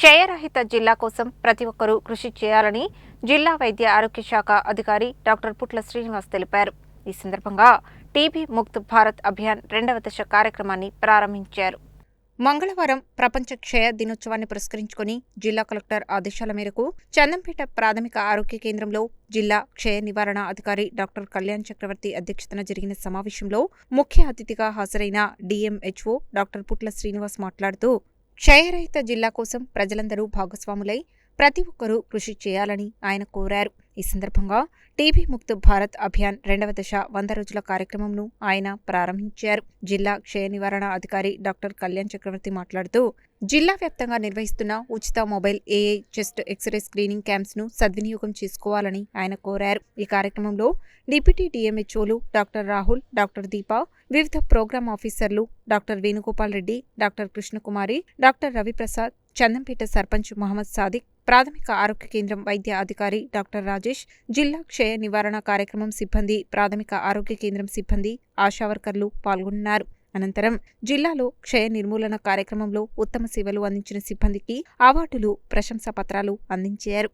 క్షయరహిత జిల్లా కోసం ప్రతి ఒక్కరూ కృషి చేయాలని జిల్లా వైద్య ఆరోగ్య శాఖ అధికారి డాక్టర్ పుట్ల శ్రీనివాస్ తెలిపారు. ఈ సందర్భంగా టీబీ ముక్త్ భారత్ అభియాన్ 2వ దశ కార్యక్రమాన్ని ప్రారంభించారు. మంగళవారం ప్రపంచ క్షయ దినోత్సవాన్ని పురస్కరించుకుని జిల్లా కలెక్టర్ ఆదేశాల మేరకు చందంపేట ప్రాథమిక ఆరోగ్య కేంద్రంలో జిల్లా క్షయ నివారణ అధికారి డాక్టర్ కళ్యాణ్ చక్రవర్తి అధ్యక్షతన జరిగిన సమావేశంలో ముఖ్య అతిథిగా హాజరైన డిఎంహెచ్ఓ డాక్టర్ పుట్ల శ్రీనివాస్ మాట్లాడుతూ క్షయరహిత జిల్లా కోసం ప్రజలందరూ భాగస్వాములై ప్రతి ఒక్కరూ కృషి చేయాలని ఆయన కోరారు. ఈ సందర్భంగా టీబీ ముక్త్ భారత్ అభియాన్ 2వ దశ 100 రోజుల కార్యక్రమంను ఆయన ప్రారంభించారు. జిల్లా క్షయ నివారణ అధికారి డాక్టర్ కళ్యాణ్ చక్రవర్తి మాట్లాడుతూ జిల్లా వ్యాప్తంగా నిర్వహిస్తున్న ఉచిత mobile AI chest X ray screening camps ను సద్వినియోగం చేసుకోవాలని ఆయన కోరారు. ఈ కార్యక్రమంలో డిప్యూటీ డిఎంహెచ్ఓలు డాక్టర్ రాహుల్, డాక్టర్ దీప, వివిధ ప్రోగ్రామ్ ఆఫీసర్లు doctor Venugopal Reddy, doctor Krishnakumari, doctor Raviprasad, Chandampet sarpanch Mohammed Sadiq, ప్రాథమిక ఆరోగ్య కేంద్రం వైద్య అధికారి డాక్టర్ రాజేష్, జిల్లా క్షయ నివారణ కార్యక్రమం సిబ్బంది, ప్రాథమిక ఆరోగ్య కేంద్రం సిబ్బంది, ఆశా వర్కర్లు పాల్గొన్నారు. అనంతరం జిల్లాలో క్షయ నిర్మూలన కార్యక్రమంలో ఉత్తమ సేవలు అందించిన సిబ్బందికి అవార్డులు, ప్రశంసా పత్రాలు అందించారు.